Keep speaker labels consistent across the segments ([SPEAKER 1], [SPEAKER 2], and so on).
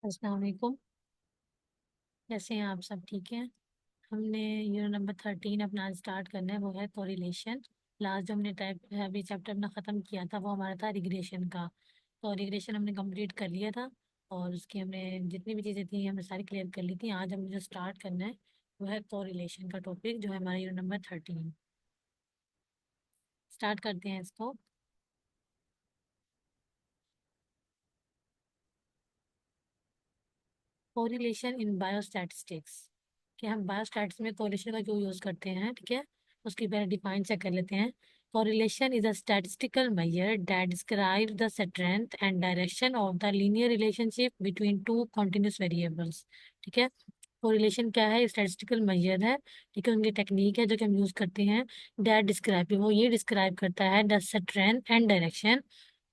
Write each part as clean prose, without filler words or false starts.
[SPEAKER 1] अस्सलाम वालेकुम। कैसे हैं आप? सब ठीक हैं? हमने यूनिट नंबर 13 अपना आज स्टार्ट करना है, वो है कोरिलेशन। लास्ट जो हमने टाइप अभी चैप्टर अपना ख़त्म किया था वो हमारा था रिग्रेशन का। तो रिग्रेशन हमने कंप्लीट कर लिया था और उसकी हमने जितनी भी चीज़ें थी हमने सारी क्लियर कर ली थी। आज हमें जो स्टार्ट करना है वो है कोरिलेशन का टॉपिक, जो है हमारा यूनिट नंबर 13। स्टार्ट करते हैं इसको। कोरिलेशन इन बायोस्टैटिस्टिक्स, कि हम बायोस्टैटिक्स में कोरिलेशन का क्यों यूज करते हैं, ठीक है। उसकी पहले डिफाइन चेक कर लेते हैं। Correlation is a statistical measure that describe the strength and direction of the linear relationship between two continuous variables, ठीक है। कोरिलेशन क्या है? स्टैटिस्टिकल मेजर है, ठीक है। उनकी टेक्निक है जो कि हम यूज करते हैं। दैट डिस्क्राइब, वो ये डिस्क्राइब करता है द स्ट्रेंथ एंड डायरेक्शन,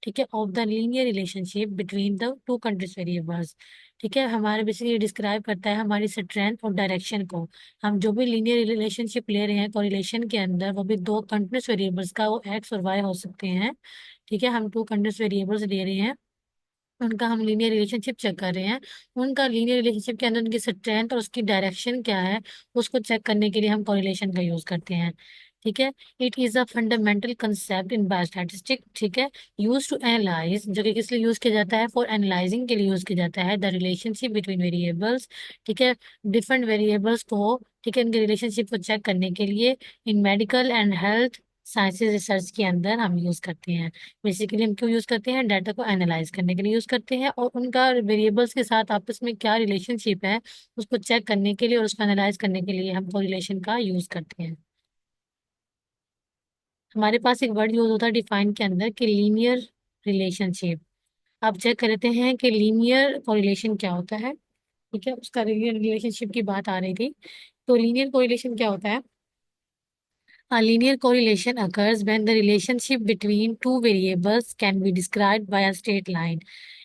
[SPEAKER 1] ठीक है, of the linear relationship between the two countries variables, ठीक है। हमारे बेसिकली डिस्क्राइब करता है हमारी स्ट्रेंथ और डायरेक्शन को। हम जो भी लीनियर रिलेशनशिप ले रहे हैं कोरिलेशन के अंदर, वो भी दो कंटिन्यूस वेरिएबल्स का, वो एक्स और वाई हो सकते हैं, ठीक है। हम टू कंटिन्यूस वेरिएबल्स ले रहे हैं, उनका हम लीनियर रिलेशनशिप चेक कर रहे हैं। उनका लीनियर रिलेशनशिप के अंदर उनकी स्ट्रेंथ और उसकी डायरेक्शन क्या है, उसको चेक करने के लिए हम कोरिलेशन का यूज करते हैं, ठीक है। It is a fundamental concept in biostatistic, ठीक है। यूज टू एनालाइज, जो कि किस लिए यूज किया जाता है? फॉर एनालाइजिंग के लिए यूज किया जाता है द रिलेशनशिप बिटवीन वेरिएबल्स, ठीक है। डिफरेंट वेरिएबल्स को, ठीक है, इनके रिलेशनशिप को चेक करने के लिए इन medical and health sciences research के अंदर हम यूज करते हैं। बेसिकली हम क्यों यूज करते हैं? डाटा को एनालाइज करने के लिए यूज करते हैं, और उनका वेरिएबल्स के साथ आपस में क्या रिलेशनशिप है उसको चेक करने के लिए और उसको एनालाइज करने के लिए हम कोरिलेशन का यूज करते हैं। हमारे पास एक वर्ड यूज होता है डिफाइन के अंदर कि लीनियर रिलेशनशिप। अब चेक करते हैं कि लीनियर कोरिलेशन क्या होता है, ठीक है। उसका लीनियर रिलेशनशिप की बात आ रही थी। तो लीनियर कोरिलेशन क्या होता है? A linear correlation occurs when the relationship between two variables can be described by a straight line.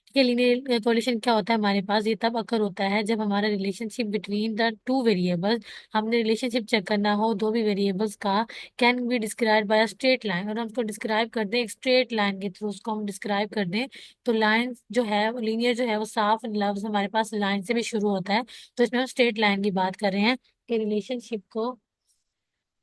[SPEAKER 1] ठीक है। लीनियर कोरिलेशन क्या होता है हमारे पास? ये तब अकर होता है जब हमारा relationship between the two variables, हमने रिलेशनशिप चेक करना हो दो भी वेरिएबल्स का, can be describe by a straight line, और हम उसको डिस्क्राइब कर दें एक स्ट्रेट लाइन के थ्रू, उसको हम डिस्क्राइब कर दें। तो लाइन जो है लीनियर जो है वो साफ लफ्ज हमारे पास लाइन से भी शुरू होता है, तो इसमें हम स्ट्रेट लाइन की बात कर रहे हैं कि रिलेशनशिप को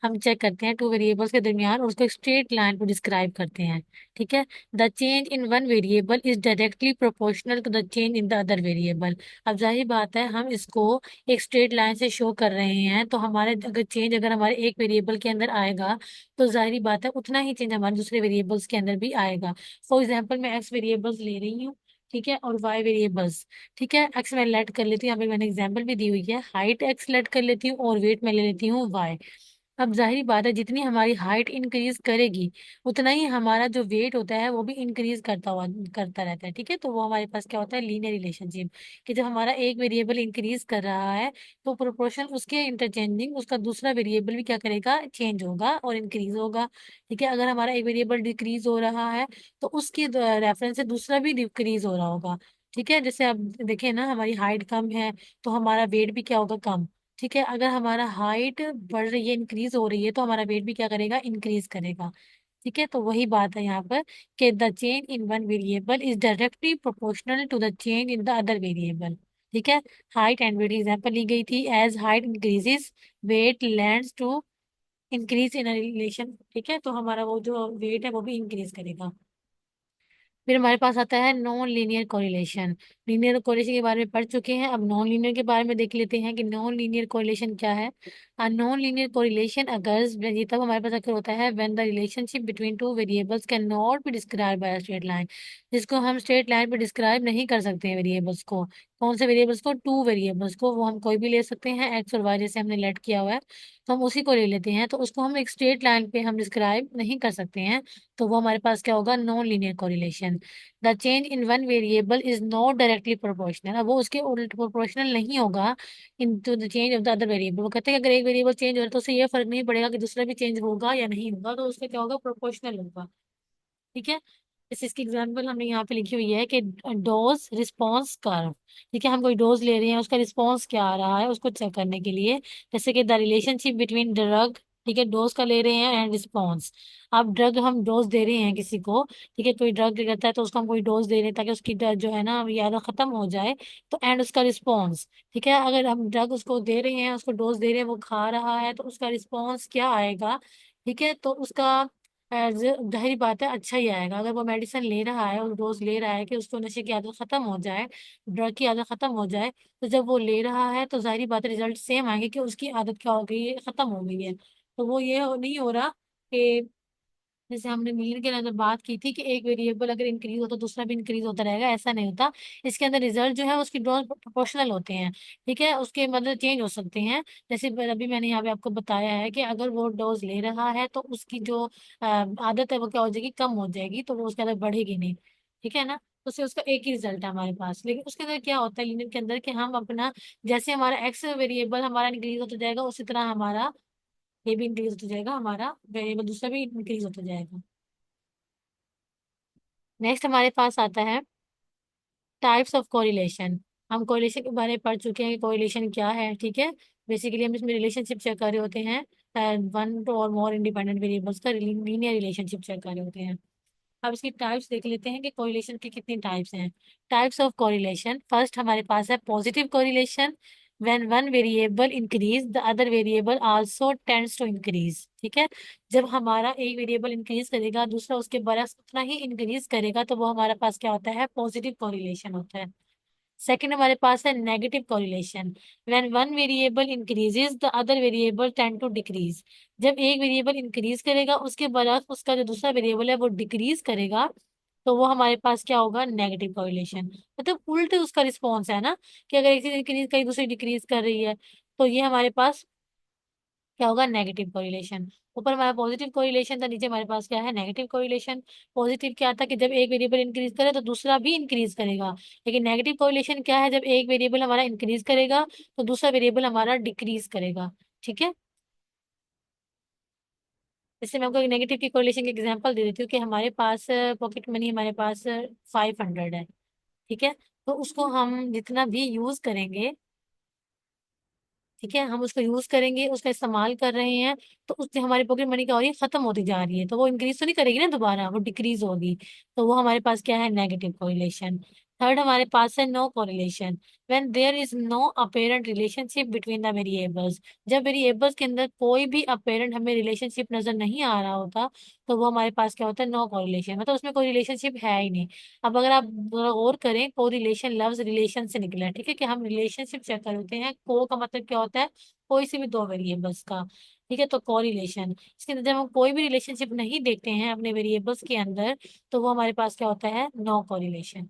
[SPEAKER 1] हम चेक करते हैं टू वेरिएबल्स के दरमियान और उसको एक स्ट्रेट लाइन को डिस्क्राइब करते हैं, ठीक है। The change in one variable is directly proportional to the change in the other variable. अब जाहिर बात है हम इसको एक स्ट्रेट लाइन से शो कर रहे हैं, तो हमारे अगर हमारे एक वेरिएबल के अंदर आएगा तो जाहिर बात है उतना ही चेंज हमारे दूसरे वेरिएबल्स के अंदर भी आएगा। फॉर एग्जाम्पल मैं एक्स वेरिएबल्स ले रही हूँ, ठीक है, और वाई वेरिएबल्स, ठीक है। एक्स मैं लेट कर लेती हूँ, यहाँ पे मैंने एग्जाम्पल भी दी हुई है, हाइट एक्स लेट कर लेती हूँ और वेट मैं ले लेती हूँ वाई। अब जाहिर बात है जितनी हमारी हाइट इंक्रीज करेगी उतना ही हमारा जो वेट होता है वो भी इंक्रीज करता रहता है, ठीक है। तो वो हमारे पास क्या होता है? लीनियर रिलेशनशिप, कि जब हमारा एक वेरिएबल इंक्रीज कर रहा है तो प्रोपोर्शन उसके इंटरचेंजिंग उसका दूसरा वेरिएबल भी क्या करेगा? चेंज होगा और इंक्रीज होगा, ठीक है। अगर हमारा एक वेरिएबल डिक्रीज हो रहा है तो उसके रेफरेंस से दूसरा भी डिक्रीज हो रहा होगा, ठीक है। जैसे अब देखें ना, हमारी हाइट कम है तो हमारा वेट भी क्या होगा? कम, ठीक है। अगर हमारा हाइट बढ़ रही है, इंक्रीज हो रही है, तो हमारा वेट भी क्या करेगा? इंक्रीज करेगा, ठीक है। तो वही बात है यहाँ पर कि the change in one variable is directly proportional to the change in the other variable, ठीक है। हाइट एंड वेट एग्जाम्पल ली गई थी, as height increases weight lands to increase in relation, ठीक है। तो हमारा वो जो वेट है वो भी इंक्रीज करेगा। फिर हमारे पास आता है non linear correlation. Linear correlation के बारे में पढ़ चुके हैं, अब नॉन लीनियर के बारे में देख लेते हैं कि नॉन लीनियर कोरिलेशन क्या है। नॉन लीनियर कोरिलेशन अगर्स, ये तब हमारे पास अगर होता है when the relationship between two variables can not be describe by a straight line, जिसको हम स्ट्रेट लाइन पे डिस्क्राइब नहीं कर सकते हैं वेरिएबल्स को। कौन से वेरिएबल्स को? टू वेरिएबल्स को। वो हम कोई भी ले सकते हैं, एक्स और वाई, जैसे हमने लेट किया हुआ है तो हम उसी को ले लेते हैं, तो उसको हम एक स्ट्रेट लाइन पे हम डिस्क्राइब नहीं कर सकते हैं। तो वो हमारे पास क्या होगा? Non linear correlation. The change in one variable is not directly proportional, अब वो उसके उल्ट प्रोपोर्शनल नहीं होगा into the change of the other variable. वो कहते हैं कि अगर एक वेरिएबल चेंज हो रहा है तो उससे ये फर्क नहीं पड़ेगा कि दूसरा भी चेंज होगा या नहीं होगा, तो उसका क्या होगा? प्रोपोर्शनल होगा, ठीक है। इस इसकी एग्जांपल हमने यहाँ पे लिखी हुई है कि डोज रिस्पॉन्स कर्व, ठीक है। हम कोई डोज ले रहे हैं, उसका रिस्पॉन्स क्या आ रहा है उसको चेक करने के लिए, जैसे कि द रिलेशनशिप बिटवीन ड्रग ठीक है, डोज का ले रहे हैं एंड रिस्पॉन्स। अब ड्रग हम डोज दे रहे हैं किसी को, ठीक है, कोई ड्रग रहता है तो उसको हम कोई डोज दे रहे हैं ताकि उसकी जो है ना ये आदत खत्म हो जाए। तो एंड उसका रिस्पॉन्स, ठीक है, अगर हम ड्रग उसको दे रहे हैं, उसको डोज दे रहे हैं, वो खा रहा है, तो उसका रिस्पॉन्स क्या आएगा? ठीक है, तो उसका जाहिर बात है अच्छा ही आएगा। अगर वो मेडिसिन ले रहा है और डोज ले रहा है कि उसको नशे की आदत खत्म हो जाए, ड्रग की आदत खत्म हो जाए, तो जब वो ले रहा है तो जाहिर बात है रिजल्ट सेम आएंगे कि उसकी आदत क्या हो गई है, खत्म हो गई है। तो वो नहीं हो रहा कि जैसे हमने मीन के अंदर बात की थी कि एक वेरिएबल अगर इंक्रीज होता तो दूसरा भी इंक्रीज होता रहेगा, ऐसा नहीं होता। इसके अंदर रिजल्ट जो है उसकी डोज प्रोपोर्शनल होते हैं, ठीक है, उसके मतलब चेंज हो सकते हैं। जैसे अभी मैंने यहाँ पे आपको बताया है कि अगर वो डोज ले रहा है तो उसकी जो आदत है वो क्या हो जाएगी, कम हो जाएगी, तो वो उसके अंदर बढ़ेगी नहीं, ठीक है ना। तो उससे उसका एक ही रिजल्ट है हमारे पास। लेकिन उसके अंदर क्या होता है लीनियर के अंदर कि हम अपना, जैसे हमारा एक्स वेरिएबल हमारा इंक्रीज होता जाएगा उसी तरह हमारा ये भी इंक्रीज होता जाएगा, हमारा वेरिएबल दूसरा भी इंक्रीज होता जाएगा। नेक्स्ट हमारे पास आता है टाइप्स ऑफ कोरिलेशन। हम कोरिलेशन के बारे में पढ़ चुके हैं कि कोरिलेशन क्या है, ठीक है। बेसिकली हम इसमें रिलेशनशिप चेक कर रहे होते हैं, वन टू और मोर इंडिपेंडेंट वेरिएबल्स का लीनियर रिलेशनशिप चेक कर रहे होते हैं। अब इसकी टाइप्स देख लेते हैं कि कोरिलेशन की कितनी टाइप्स हैं। टाइप्स ऑफ कोरिलेशन, फर्स्ट हमारे पास है positive correlation. When one variable increase the other variable also tends to increase, ठीक है। जब हमारा एक वेरिएबल इंक्रीज करेगा दूसरा उसके बरस उतना ही इंक्रीज करेगा, तो वो हमारे पास क्या होता है, पॉजिटिव कोरिलेशन होता है। सेकंड हमारे पास है negative correlation. When one variable increases the other variable tend to decrease. जब एक वेरिएबल इंक्रीज करेगा उसके बरस उसका जो दूसरा वेरिएबल है वो डिक्रीज करेगा, तो वो हमारे पास क्या होगा, नेगेटिव कोरिलेशन। मतलब उल्टे उसका रिस्पॉन्स है ना, कि अगर एक चीज इंक्रीज करी दूसरी डिक्रीज कर रही है, तो ये हमारे पास क्या होगा, नेगेटिव कोरिलेशन। ऊपर हमारा पॉजिटिव कोरिलेशन था, नीचे हमारे पास क्या है, नेगेटिव कोरिलेशन। पॉजिटिव क्या था कि जब एक वेरिएबल इंक्रीज करे तो दूसरा भी इंक्रीज करेगा। लेकिन नेगेटिव कोरिलेशन क्या है, जब एक वेरिएबल हमारा इंक्रीज करेगा तो दूसरा वेरिएबल हमारा डिक्रीज करेगा, ठीक है। जैसे मैं आपको नेगेटिव की कोरिलेशन की एग्जांपल दे देती हूँ कि हमारे पास पॉकेट मनी हमारे पास 500 है, ठीक है। तो उसको हम जितना भी यूज करेंगे, ठीक है, हम उसको यूज करेंगे, उसका इस्तेमाल कर रहे हैं, तो उससे हमारी पॉकेट मनी क्या हो रही है, खत्म होती जा रही है, तो वो इंक्रीज तो नहीं करेगी ना दोबारा, वो डिक्रीज होगी। तो वो हमारे पास क्या है, नेगेटिव कोरिलेशन। थर्ड हमारे पास है no correlation. When there is no apparent relationship between the variables. जब वेरिएबल्स के अंदर कोई भी अपेरेंट हमें रिलेशनशिप नजर नहीं आ रहा होता, तो वो हमारे पास क्या होता है, नो कोरिलेशन, मतलब उसमें कोई रिलेशनशिप है ही नहीं। अब अगर आप थोड़ा और करें, कोरिलेशन लफ्ज रिलेशन से निकला है, ठीक है, कि हम रिलेशनशिप चेक कर होते हैं। को का मतलब क्या होता है, कोई से भी दो वेरिएबल्स का, ठीक है, तो कोरिलेशन। इसके अंदर जब हम कोई भी रिलेशनशिप नहीं देखते हैं अपने वेरिएबल्स के अंदर, तो वो हमारे पास क्या होता है, नो कोरिलेशन।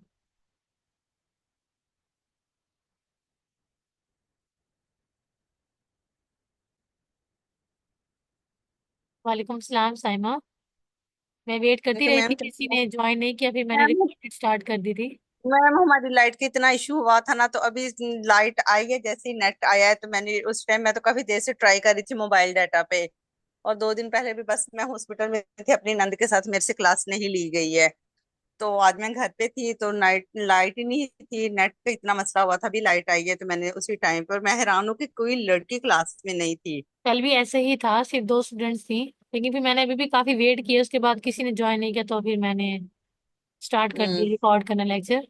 [SPEAKER 1] वालेकुम सलाम साइमा। मैं वेट करती
[SPEAKER 2] लेकिन
[SPEAKER 1] रही थी,
[SPEAKER 2] मैम
[SPEAKER 1] किसी ने ज्वाइन नहीं किया, फिर मैंने
[SPEAKER 2] मैम
[SPEAKER 1] रिकॉर्ड स्टार्ट कर दी थी।
[SPEAKER 2] मैम हमारी लाइट की इतना इशू हुआ था ना, तो अभी लाइट आई है, जैसे ही नेट आया है तो मैंने उस टाइम, मैं तो काफी देर से ट्राई कर रही थी मोबाइल डाटा पे। और 2 दिन पहले भी बस मैं हॉस्पिटल में थी अपनी नंद के साथ, मेरे से क्लास नहीं ली गई है। तो आज मैं घर पे थी तो नाइट लाइट ही नहीं थी, नेट पे इतना मसला हुआ था, अभी लाइट आई है तो मैंने उसी टाइम पर, मैं हैरान हूँ कि कोई लड़की क्लास में नहीं थी।
[SPEAKER 1] कल भी ऐसे ही था, सिर्फ दो स्टूडेंट्स थी, लेकिन फिर मैंने अभी भी काफी वेट किया, उसके बाद किसी ने ज्वाइन नहीं किया, तो फिर मैंने स्टार्ट कर
[SPEAKER 2] हम्म।
[SPEAKER 1] दिया रिकॉर्ड करना लेक्चर।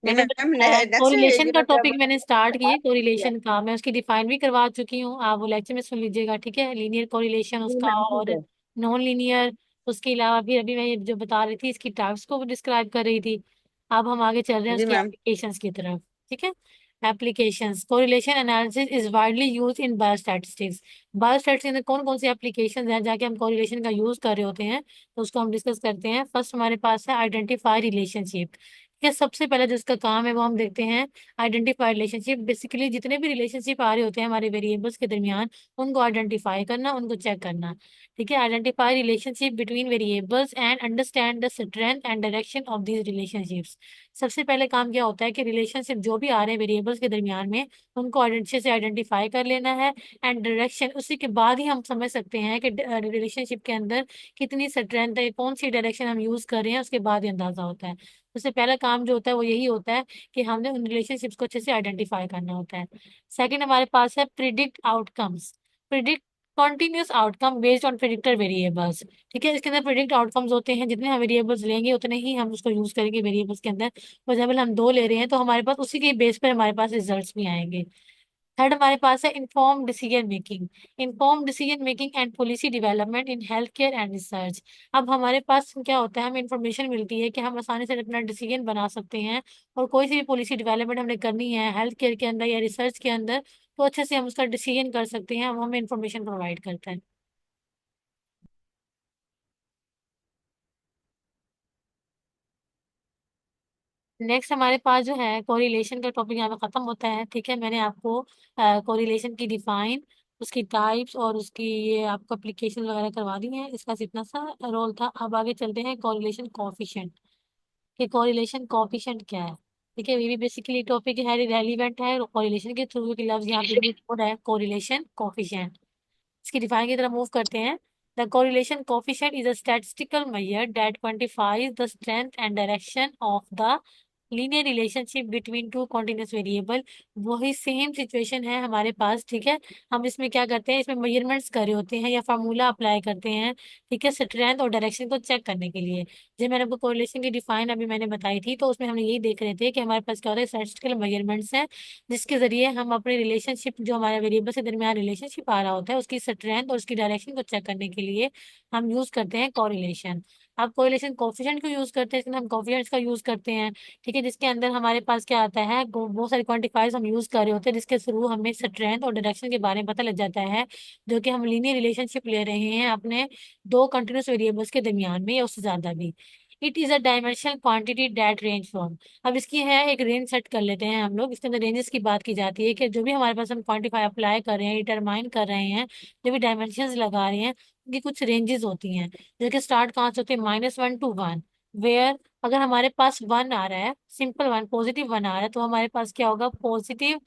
[SPEAKER 2] ये
[SPEAKER 1] मैंने
[SPEAKER 2] मैम
[SPEAKER 1] बताया
[SPEAKER 2] नेक्स्ट
[SPEAKER 1] कोरिलेशन
[SPEAKER 2] ये
[SPEAKER 1] का टॉपिक
[SPEAKER 2] मतलब
[SPEAKER 1] मैंने स्टार्ट किया,
[SPEAKER 2] जी
[SPEAKER 1] कोरिलेशन का मैं उसकी डिफाइन भी करवा चुकी हूँ, आप वो लेक्चर में सुन लीजिएगा, ठीक है, लीनियर कोरिलेशन उसका
[SPEAKER 2] मैम ठीक
[SPEAKER 1] और
[SPEAKER 2] है।
[SPEAKER 1] Non linear. उसके अलावा भी अभी मैं ये जो बता रही थी इसकी टाइप्स को डिस्क्राइब कर रही थी। अब हम आगे चल रहे हैं
[SPEAKER 2] जी
[SPEAKER 1] उसकी
[SPEAKER 2] मैम।
[SPEAKER 1] एप्लीकेशंस की तरफ, ठीक है। Applications, correlation analysis is widely use in biostatistics. Biostatistics में कौन कौन सी एप्लीकेशंस हैं जाके हम कोरिलेशन का यूज कर रहे होते हैं, तो उसको हम डिस्कस करते हैं। फर्स्ट हमारे पास है आइडेंटिफाई रिलेशनशिप। ठीक है, सबसे पहले जो इसका काम है वो हम देखते हैं आइडेंटिफाई रिलेशनशिप। बेसिकली जितने भी रिलेशनशिप आ रहे होते हैं हमारे वेरिएबल्स के दरमियान, उनको आइडेंटिफाई करना, उनको चेक करना, ठीक है। Identify relationship between variables and understand the strength and direction of these relationships. सबसे पहले काम क्या होता है कि रिलेशनशिप जो भी आ रहे हैं वेरिएबल्स के दरमियान में, उनको अच्छे से आइडेंटिफाई कर लेना है, एंड डायरेक्शन, उसी के बाद ही हम समझ सकते हैं कि रिलेशनशिप के अंदर कितनी स्ट्रेंथ है, कौन सी डायरेक्शन हम यूज कर रहे हैं, उसके बाद ही अंदाजा होता है। उससे पहला काम जो होता है वो यही होता है कि हमने उन रिलेशनशिप्स को अच्छे से आइडेंटिफाई करना होता है। सेकंड हमारे पास है predict outcomes. Predict continuous outcome based on predictor variables. ठीक है, इसके अंदर प्रिडिक्ट आउटकम्स होते हैं, जितने हम वेरिएबल्स लेंगे उतने ही हम उसको यूज करेंगे वेरिएबल्स के अंदर। फॉर एग्जाम्पल हम 2 ले रहे हैं तो हमारे पास उसी के बेस पर हमारे पास रिजल्ट्स भी आएंगे। थर्ड हमारे पास है inform decision making. Inform decision making and policy development in health care and research. अब हमारे पास क्या होता है, हमें इन्फॉर्मेशन मिलती है कि हम आसानी से अपना डिसीजन बना सकते हैं, और कोई सी भी पॉलिसी डेवलपमेंट हमने करनी है हेल्थ केयर के अंदर या रिसर्च के अंदर, तो अच्छे से हम उसका डिसीजन कर सकते हैं। अब हमें इन्फॉर्मेशन प्रोवाइड करता है। नेक्स्ट हमारे पास जो है कोरिलेशन का टॉपिक यहाँ पे खत्म होता है। ठीक है, मैंने आपको कोरिलेशन की डिफाइन, उसकी टाइप्स और उसकी ये आपको एप्लीकेशन वगैरह करवा दी है। इसका इतना सा रोल था। अब आगे चलते हैं कोरिलेशन कोफिशिएंट। कि कोरिलेशन कोफिशिएंट क्या है। ठीक है, ये भी बेसिकली टॉपिक है, रेलिवेंट है कोरिलेशन के थ्रू के लफ्ज यहाँ पे यूज हो रहा है, कोरिलेशन कोफिशिएंट। इसकी डिफाइन की तरफ मूव करते हैं। The correlation coefficient is a statistical measure that quantifies the strength and direction of the linear relationship between two continuous variable. वही सेम सिचुएशन है हमारे पास। ठीक है, हम इसमें क्या करते हैं, इसमें मेजरमेंट्स करे होते हैं या फार्मूला अप्लाई करते हैं। ठीक है, स्ट्रेंथ और डायरेक्शन को चेक करने के लिए। जब मैंने आपको कोरिलेशन की डिफाइन अभी मैंने बताई थी, तो उसमें हमने यही देख रहे थे कि हमारे पास क्या होता है, स्टैटिस्टिकल मेजरमेंट्स हैं, जिसके जरिए हम अपने रिलेशनशिप, जो हमारे वेरिएबल के दरमियान रिलेशनशिप आ रहा होता है, उसकी स्ट्रेंथ और उसकी डायरेक्शन को चेक करने के लिए हम यूज करते हैं कोरिलेशन। अब कोरिलेशन कोफिशिएंट क्यों यूज करते हैं, इसमें हम कोफिशिएंट्स का यूज करते हैं। ठीक है, जिसके अंदर हमारे पास क्या आता है, बहुत सारे क्वांटिफायर्स हम यूज कर रहे होते हैं, जिसके थ्रू हमें स्ट्रेंथ और डायरेक्शन के बारे में पता लग जाता है, जो कि हम लीनियर रिलेशनशिप ले रहे हैं अपने 2 कंटिन्यूस वेरिएबल्स के दरमियान में या उससे ज्यादा भी। It is a dimensional quantity that range from. अब इसकी है एक रेंज सेट कर लेते हैं हम लोग। इसके अंदर रेंजेस की बात की जाती है कि जो भी हमारे पास हम क्वांटिफाई अप्लाई कर रहे हैं, डिटरमाइन कर रहे हैं, जो भी डायमेंशन लगा रहे हैं, उनकी कुछ रेंजेस होती हैं, जो कि स्टार्ट कहाँ से होती है, -1 to 1। वेयर अगर हमारे पास 1 आ रहा है, सिंपल 1, पॉजिटिव 1 आ रहा है, तो हमारे पास क्या होगा, पॉजिटिव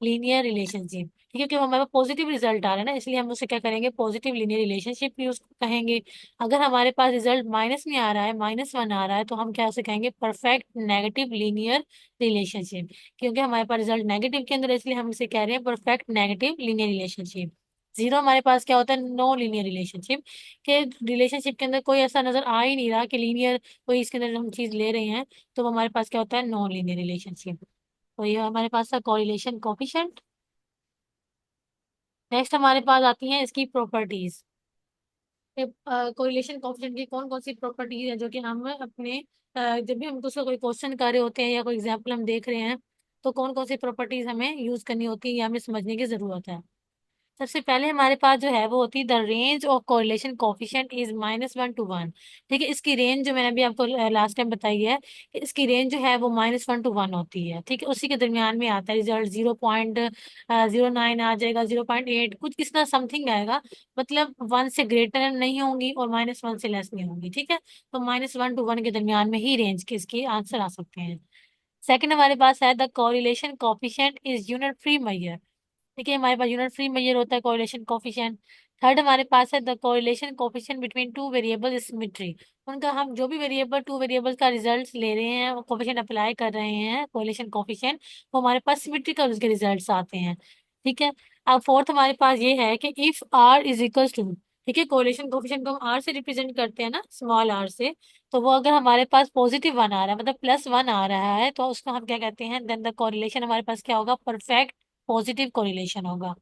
[SPEAKER 1] लीनियर रिलेशनशिप। ठीक है, क्योंकि हमारे पास पॉजिटिव रिजल्ट आ रहा है ना, इसलिए हम उसे क्या करेंगे, पॉजिटिव लीनियर रिलेशनशिप यूज कहेंगे। अगर हमारे पास रिजल्ट माइनस में आ रहा है, -1 आ रहा है, तो हम क्या उसे कहेंगे, परफेक्ट नेगेटिव लीनियर रिलेशनशिप। क्योंकि हमारे पास रिजल्ट नेगेटिव के अंदर है, इसलिए हम इसे कह रहे हैं परफेक्ट नेगेटिव लीनियर रिलेशनशिप। 0 हमारे पास क्या होता है, नो लीनियर रिलेशनशिप। के रिलेशनशिप के अंदर कोई ऐसा नजर आ ही नहीं रहा कि लीनियर कोई इसके अंदर हम चीज ले रहे हैं, तो वो हमारे पास क्या होता है, नॉन लीनियर रिलेशनशिप। तो ये हमारे पास था कोरिलेशन कोफिशिएंट। नेक्स्ट हमारे पास आती हैं इसकी प्रॉपर्टीज। कोरिलेशन कोफिशिएंट की कौन कौन सी प्रॉपर्टीज है, जो कि हम अपने जब भी हम उसका कोई क्वेश्चन कर रहे होते हैं या कोई एग्जाम्पल हम देख रहे हैं, तो कौन कौन सी प्रॉपर्टीज हमें यूज करनी होती है या हमें समझने की जरूरत है। सबसे पहले हमारे पास जो है वो होती है, the range of correlation coefficient is -1 to 1। ठीक है, इसकी रेंज जो मैंने अभी आपको लास्ट टाइम बताई है, कि इसकी रेंज जो है वो -1 to 1 होती है। ठीक है, उसी के दरमियान में आता है रिजल्ट, 0.09 आ जाएगा, 0.8 कुछ इस तरह समथिंग आएगा। मतलब 1 से ग्रेटर नहीं होंगी और -1 से लेस नहीं होंगी। ठीक है, तो -1 to 1 के दरमियान में ही रेंज के इसके आंसर आ सकते हैं। सेकंड हमारे पास है, the correlation coefficient is unit free measure. ठीक है, हमारे पास यूनिट फ्री मेजर होता है कोरिलेशन कोफिशिएंट। थर्ड हमारे पास है, the correlation coefficient between two variable is symmetry. उनका हम जो भी वेरिएबल, 2 वेरिएबल्स का रिजल्ट ले रहे हैं, वो कोफिशिएंट अप्लाई कर रहे हैं, कोरिलेशन कोफिशिएंट, वो हमारे पास सिमेट्रिकल उसके रिजल्ट्स आते हैं। ठीक है, अब फोर्थ हमारे पास ये है कि if r is equals to, ठीक है, कोरिलेशन कोफिशिएंट को हम आर से रिप्रेजेंट करते हैं ना, स्मॉल आर से, तो वो अगर हमारे पास +1 आ रहा है, मतलब +1 आ रहा है, तो उसको हम क्या कहते हैं, देन द कोरिलेशन हमारे पास क्या होगा, परफेक्ट पॉजिटिव कोरिलेशन होगा।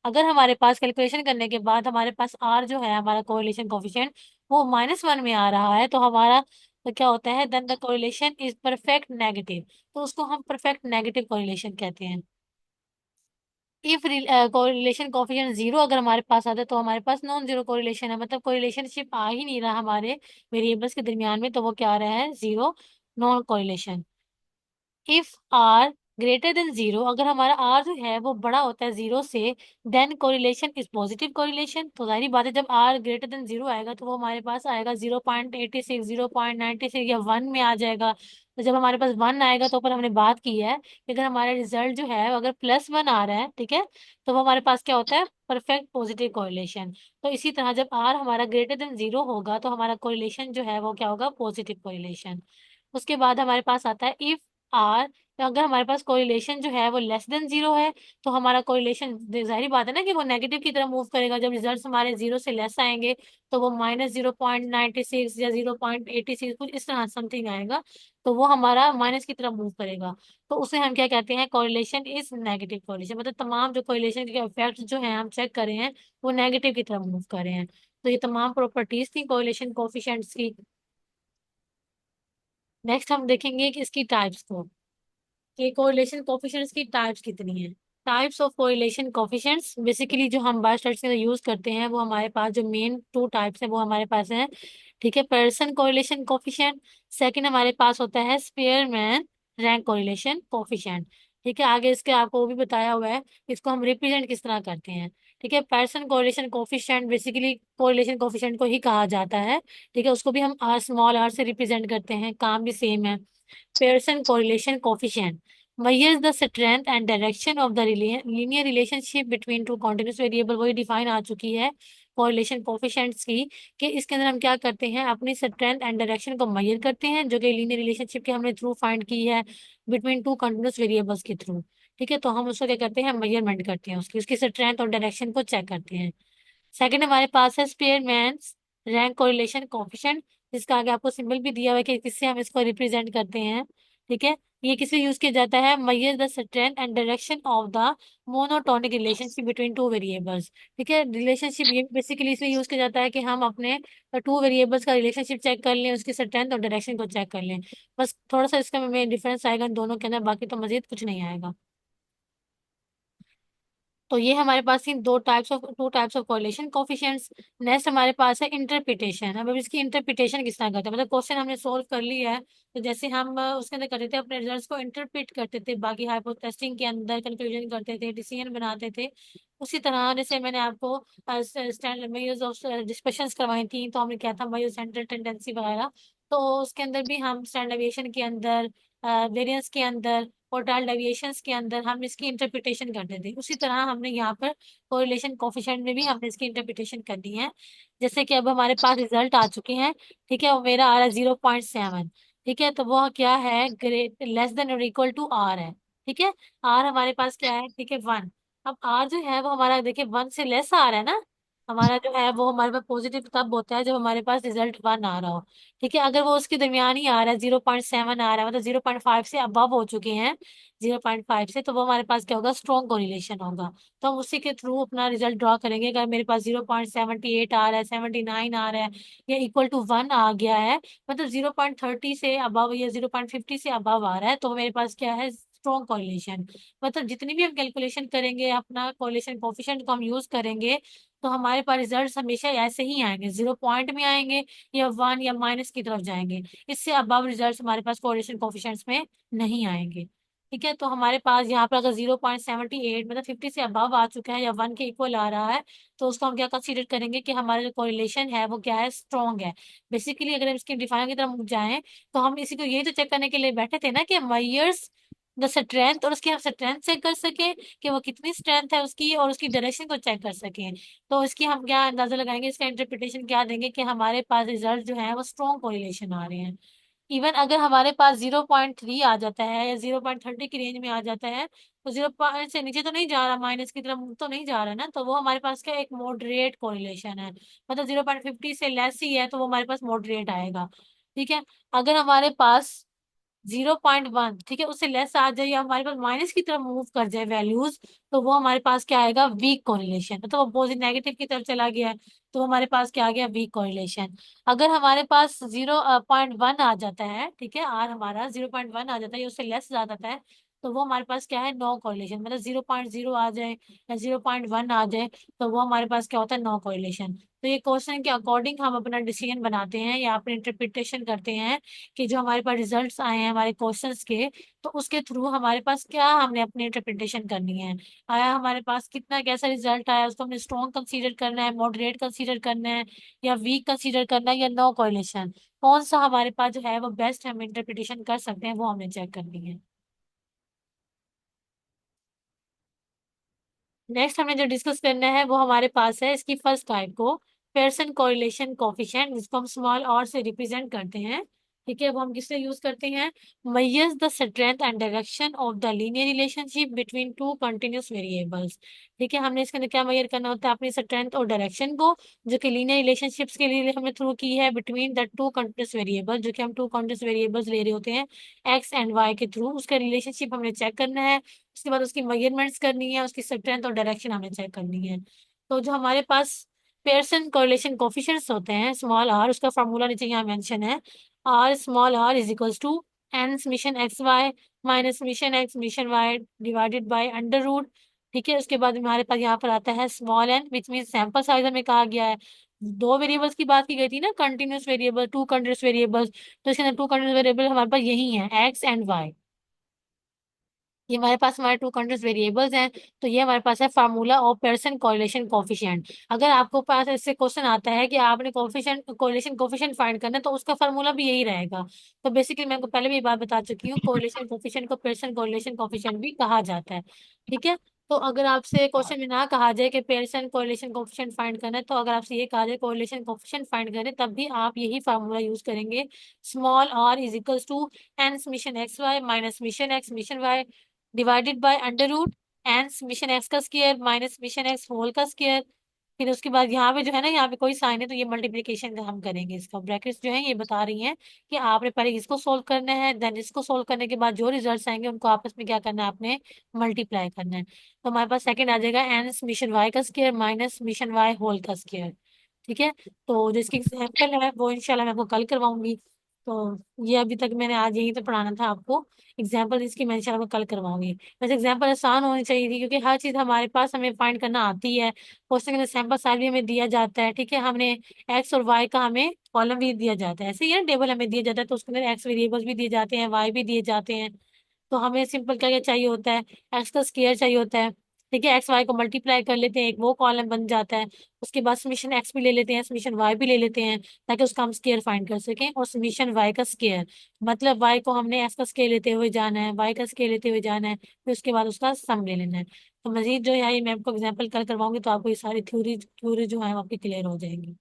[SPEAKER 1] अगर हमारे पास कैलकुलेशन करने के बाद हमारे पास आर जो है, हमारा कोरिलेशन कोफिशिएंट, वो -1 में आ रहा है, तो हमारा तो क्या होता है, then the correlation is perfect negative. तो उसको हम परफेक्ट नेगेटिव कोरिलेशन कहते हैं। इफ कोरिलेशन कोफिशिएंट 0 अगर हमारे पास आता है, तो हमारे पास नॉन जीरो कोरिलेशन है, मतलब कोरिलेशनशिप आ ही नहीं रहा हमारे वेरिएबल्स के दरमियान में, तो वो क्या आ रहा है, 0, non correlation. If r greater than zero, अगर हमारा आर जो है वो बड़ा होता है जीरो से, then correlation is positive correlation. तो जाहिर बात है जब आर ग्रेटर देन जीरो आएगा तो वो हमारे पास आएगा 0.86, 0.96 या वन में आ जाएगा। तो जब हमारे पास वन आएगा तो ऊपर हमने बात की है कि अगर हमारा रिजल्ट जो है अगर प्लस वन आ रहा है, ठीक है, तो वो हमारे पास क्या होता है, परफेक्ट पॉजिटिव कोरिलेशन। तो इसी तरह जब आर हमारा ग्रेटर देन जीरो होगा तो हमारा कोरिलेशन जो है वो क्या होगा, पॉजिटिव कोरिलेशन। उसके बाद हमारे पास आता है इफ आर, तो अगर हमारे पास कोरिलेशन जो है वो लेस देन जीरो है तो हमारा कोरिलेशन, जाहिर बात है ना कि वो नेगेटिव की तरफ मूव करेगा। जब रिजल्ट्स हमारे जीरो से लेस आएंगे तो वो -0.96 या 0.86 कुछ इस तरह समथिंग आएगा, तो वो हमारा माइनस की तरफ मूव करेगा। तो उसे हम क्या कहते हैं, कोरिलेशन इज नेगेटिव कोरिलेशन। मतलब तमाम जो कोरिलेशन के इफेक्ट जो है हम चेक कर रहे हैं वो नेगेटिव की तरफ मूव कर रहे हैं। तो ये तमाम प्रॉपर्टीज थी कोरिलेशन कोफिशिएंट्स की। नेक्स्ट हम देखेंगे कि इसकी टाइप्स को, कि कोरिलेशन कोफिशिएंट्स की टाइप्स कितनी हैं। Types of correlation coefficients basically जो हम बायोस्टैटिस्टिक्स के अंदर यूज करते हैं वो हमारे पास जो मेन टू टाइप्स है वो हमारे पास है। ठीक है, पेयरसन कोरिलेशन कोफिशिएंट। सेकंड हमारे पास होता है स्पेयरमैन रैंक कोरिलेशन कोफिशिएंट। ठीक है, आगे इसके आपको वो भी बताया हुआ है इसको हम रिप्रेजेंट किस तरह करते हैं। ठीक है, Pearson correlation coefficient basically correlation coefficient को ही कहा जाता है। ठीक है, उसको भी हम आर, स्मॉल आर से रिप्रेजेंट करते हैं, काम भी सेम है। Pearson correlation coefficient measures the strength and direction of the linear relationship between two continuous variable। वही डिफाइन आ चुकी है correlation coefficients की, कि इसके अंदर हम क्या करते हैं, अपनी स्ट्रेंथ एंड डायरेक्शन को मेजर करते हैं जो कि लीनियर रिलेशनशिप के हमने थ्रू फाइंड की है बिटवीन टू कंटिन्यूस वेरिएबल्स के थ्रू। ठीक है, तो हम उसको क्या करते हैं, मेजरमेंट करते हैं उसकी उसकी स्ट्रेंथ और डायरेक्शन को चेक करते हैं। सेकंड हमारे पास है स्पेयरमैन्स रैंक कोरिलेशन कोफिशिएंट, जिसका आगे आपको सिंबल भी दिया हुआ है कि किससे हम इसको रिप्रेजेंट करते हैं। ठीक है, ये किससे यूज किया जाता है, measure the strength and direction of the monotonic relationship between two variables. ठीक है, रिलेशनशिप ये बेसिकली इसलिए यूज किया जाता है कि हम अपने टू वेरिएबल्स का रिलेशनशिप चेक कर लें, उसकी स्ट्रेंथ और डायरेक्शन को चेक कर लें। बस थोड़ा सा इसका में डिफरेंस आएगा इन दोनों के अंदर, बाकी तो मजीद कुछ नहीं आएगा। तो ये हमारे पास ही two types of correlation coefficients. Next हमारे पास है इंटरप्रिटेशन। अब इसकी इंटरप्रिटेशन किस तरह करते हैं, मतलब क्वेश्चन हमने सोल्व कर लिया है तो जैसे हम उसके अंदर करते थे अपने रिजल्ट्स को इंटरप्रेट करते थे, बाकी हाइपोथेसिस के अंदर कंक्लूजन करते थे, डिसीजन बनाते थे। उसी तरह जैसे मैंने आपको स्टैंडर्ड मेजर्स ऑफ डिस्कशंस करवाई थी, तो हमने क्या था मेजर सेंट्रल टेंडेंसी वगैरह, तो उसके अंदर भी हम स्टैंडर्ड डेविएशन के अंदर, वेरिएंस के अंदर और टाइल डेविएशंस के अंदर हम इसकी इंटरप्रिटेशन करते थे। उसी तरह हमने यहाँ पर कोरिलेशन कोफिशिएंट में भी हमने इसकी इंटरप्रिटेशन करनी है। जैसे कि अब हमारे पास रिजल्ट आ चुके हैं, ठीक है, वो मेरा आ रहा है 0.7। ठीक है, तो वो क्या है, ग्रेट लेस देन और इक्वल टू आर है। ठीक है, आर हमारे पास क्या है, ठीक है, वन। अब आर जो है वो हमारा देखिए वन से लेस आ रहा है ना, हमारा जो है वो हमारे पास पॉजिटिव तब होता है जब हमारे पास रिजल्ट वन आ रहा हो। ठीक है, अगर वो उसके दरमियान ही आ रहा है, 0.7 आ रहा है, मतलब 0.5 से अबव हो चुके हैं, 0.5 से, तो वो हमारे पास क्या होगा, स्ट्रॉन्ग कोरिलेशन होगा। तो हम उसी के थ्रू अपना रिजल्ट ड्रॉ करेंगे। अगर मेरे पास 0.78 आ रहा है, 79 आ रहा है या इक्वल टू वन आ गया है, मतलब 0.30 से अबव या 0.50 से अबव आ रहा है, तो मेरे पास क्या है, स्ट्रॉन्ग कोरिलेशन। मतलब जितनी भी हम कैलकुलेशन करेंगे अपना कोरिलेशन कोफिशिएंट को हम यूज करेंगे, तो हमारे पास रिजल्ट हमेशा ऐसे ही आएंगे, जीरो पॉइंट में आएंगे या वन या माइनस की तरफ जाएंगे। इससे अबव रिजल्ट्स हमारे पास कोरिलेशन कोफिशिएंट्स में नहीं आएंगे। ठीक है, तो हमारे पास यहाँ पर अगर 0.78 मतलब 50 से अबव आ चुका है या वन के इक्वल आ रहा है, तो उसको हम क्या कंसीडर करेंगे कि हमारा जो कोरिलेशन है वो क्या है, स्ट्रॉन्ग है। बेसिकली अगर हम इसके डिफाइन की तरफ जाएं तो हम इसी को यही तो चेक करने के लिए बैठे थे ना कि मेजर्स द स्ट्रेंथ, और उसकी हम स्ट्रेंथ चेक कर सके कि वो कितनी स्ट्रेंथ है उसकी, और उसकी डायरेक्शन को चेक कर सकें। तो इसकी हम क्या अंदाजा लगाएंगे, इसका इंटरप्रिटेशन क्या देंगे कि हमारे पास रिजल्ट जो है वो स्ट्रॉन्ग कोरिलेशन आ रहे हैं। इवन अगर हमारे पास 0.3 आ जाता है या 0.30 की रेंज में आ जाता है, तो 0 से नीचे तो नहीं जा रहा, माइनस की तरफ तो नहीं जा रहा ना, तो वो हमारे पास क्या एक मॉडरेट कोरिलेशन है। मतलब 0.50 से लेस ही है तो वो हमारे पास मॉडरेट आएगा। ठीक है, अगर हमारे पास 0.1, ठीक है, उससे लेस आ जाए या हमारे पास माइनस की तरफ मूव कर जाए वैल्यूज, तो वो हमारे पास क्या आएगा, वीक कोरिलेशन, मतलब वो पॉजिटिव नेगेटिव की तरफ चला गया है, तो हमारे पास क्या आ गया, वीक कोरिलेशन। अगर हमारे पास 0.1 आ जाता है, ठीक है, आर हमारा 0.1 आ जाता है या उससे लेस आ जाता है, तो वो हमारे पास क्या है, नो कोरिलेशन। मतलब 0.0 आ जाए या 0.1 आ जाए तो वो हमारे पास क्या होता है, नो कोरिलेशन। तो ये क्वेश्चन के अकॉर्डिंग हम अपना डिसीजन बनाते हैं या अपने इंटरप्रिटेशन करते हैं कि जो हमारे पास रिजल्ट्स आए हैं हमारे क्वेश्चंस के, तो उसके थ्रू हमारे पास क्या हमने अपनी इंटरप्रिटेशन करनी है। आया हमारे पास कितना कैसा रिजल्ट आया, उसको हमने स्ट्रॉन्ग कंसीडर करना है, मॉडरेट कंसीडर करना है, या वीक कंसीडर करना है, या नो कोरिलेशन, कौन सा हमारे पास जो है वो बेस्ट हम इंटरप्रिटेशन कर सकते हैं, वो हमें चेक करनी है। नेक्स्ट हमें जो डिस्कस करना है वो हमारे पास है इसकी फर्स्ट टाइप को, पेयरसन कोरिलेशन कोफिशिएंट, जिसको हम स्मॉल आर से रिप्रेजेंट करते हैं। ठीक है, वो हम किससे यूज करते हैं, measures the strength and direction of the linear relationship between to continuous variables. ठीक है, हमने इसके अंदर क्या मैयर करना होता है, अपनी स्ट्रेंथ और डायरेक्शन को, जो कि लीनियर रिलेशनशिप्स के लिए हमने थ्रू की है between the two continuous variable, जो कि हम टू कंटिन्यूअस वेरिएबल्स ले रहे होते हैं एक्स एंड वाई के थ्रू, उसका रिलेशनशिप हमने चेक करना है। उसके बाद उसकी मेजरमेंट्स करनी है, उसकी स्ट्रेंथ और डायरेक्शन हमें चेक करनी है। तो जो हमारे पास पेयरसन कोरिलेशन कोफिशिएंट्स होते हैं स्मॉल आर, उसका फार्मूला नीचे यहाँ मेंशन है, r small r is equals to n summation x y minus summation x summation y divided by under root. ठीक है, उसके बाद हमारे पास यहाँ पर आता है small n, which mean sample size हमें कहा गया है। दो वेरिएबल्स की बात की गई थी ना, continuous variable, two continuous variables, तो इसके अंदर टू कंटिन्यूस वेरिएबल हमारे पास यही है, एक्स एंड वाई। ये हमारे पास हमारे टू कंटिन्यूस वेरिएबल्स हैं। तो ये हमारे पास है formula of Pearson correlation coefficient. अगर आपको पास ऐसे क्वेश्चन आता है कि आपने कोफिशिएंट कोरिलेशन कोफिशिएंट फाइंड करना है, तो उसका फार्मूला भी यही रहेगा। तो बेसिकली मैं आपको पहले भी ये बात बता चुकी हूँ, कोरिलेशन कोफिशिएंट को पेयरसन कोरिलेशन कोफिशिएंट भी कहा जाता है। ठीक है, तो अगर आपसे क्वेश्चन में ना कहा जाए कि पेयरसन कोरिलेशन कोफिशिएंट फाइंड करना है, तो अगर आपसे ये कहा जाए कोरिलेशन कोफिशिएंट फाइंड करें, तब भी आप यही फार्मूला यूज करेंगे, small r is equals to n summation x y minus summation x summation y divided by under root n summation x का square minus summation x whole का square. फिर उसके बाद यहाँ पे जो है ना, यहाँ पे कोई साइन है तो ये मल्टीप्लिकेशन हम करेंगे, इसका ब्रैकेट्स जो है ये बता रही हैं कि आपने पहले इसको सोल्व करना है, देन इसको सोल्व करने के बाद जो रिजल्ट्स आएंगे उनको आपस में क्या करना है, आपने मल्टीप्लाई करना है। तो हमारे पास सेकंड आ जाएगा एन समेशन वाई का square minus summation y whole का स्क्वायर। ठीक है, तो जो इसकी एग्जाम्पल है वो इंशाल्लाह मैं आपको कल करवाऊंगी। तो ये अभी तक मैंने आज यही तो पढ़ाना था आपको, एग्जाम्पल इसकी मैं इंशाल्लाह आपको कल करवाऊंगी। वैसे एग्जाम्पल आसान होनी चाहिए थी, क्योंकि हर चीज़ हमारे पास हमें फाइंड करना आती है। क्वेश्चन के अंदर सैंपल साइज भी हमें दिया जाता है। ठीक है, हमने एक्स और वाई का हमें कॉलम भी दिया जाता है, ऐसे ही है ना, टेबल हमें दिया जाता है, तो उसके अंदर एक्स वेरिएबल्स भी दिए जाते हैं, वाई भी दिए जाते हैं। तो हमें सिंपल क्या क्या चाहिए होता है, एक्स का स्क्वायर चाहिए होता है। ठीक है, एक्स वाई को मल्टीप्लाई कर लेते हैं, एक वो कॉलम बन जाता है। उसके बाद समीशन एक्स भी ले लेते हैं, समीशन वाई भी ले लेते हैं, ताकि उसका हम स्क्वायर फाइंड कर सकें, और समीशन वाई का स्क्वायर, मतलब वाई को हमने एक्स का स्क्वायर लेते हुए जाना है, वाई का स्क्वायर लेते हुए जाना है, फिर उसके बाद उसका सम ले लेना है। तो मजीद जो है ये मैं आपको एग्जाम्पल कल करवाऊंगी, तो आपको ये सारी थ्योरी थ्योरी जो है वो आपकी क्लियर हो जाएंगी।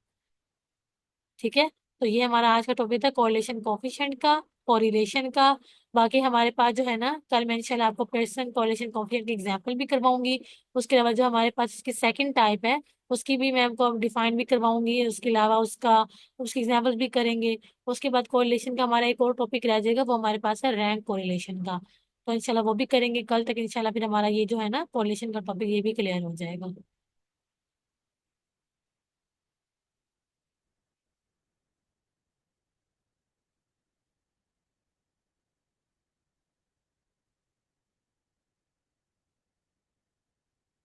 [SPEAKER 1] ठीक है, तो ये हमारा आज का टॉपिक था कोरिलेशन कोफिशिएंट का, कोरिलेशन का। बाकी हमारे पास जो है ना, कल मैं इंशाल्लाह आपको पेयरसन कोरिलेशन कोफिशिएंट की एग्जांपल भी करवाऊंगी। उसके अलावा जो हमारे पास इसकी सेकंड टाइप है, उसकी भी मैं आपको डिफाइन भी करवाऊंगी, उसके अलावा उसका उसकी एग्जांपल्स भी करेंगे। उसके बाद कोरिलेशन का हमारा एक और टॉपिक रह जाएगा, वो हमारे पास है रैंक कोरिलेशन का। तो इंशाल्लाह वो भी करेंगे कल तक, इंशाल्लाह फिर हमारा ये जो है ना कोरिलेशन का टॉपिक ये भी क्लियर हो जाएगा।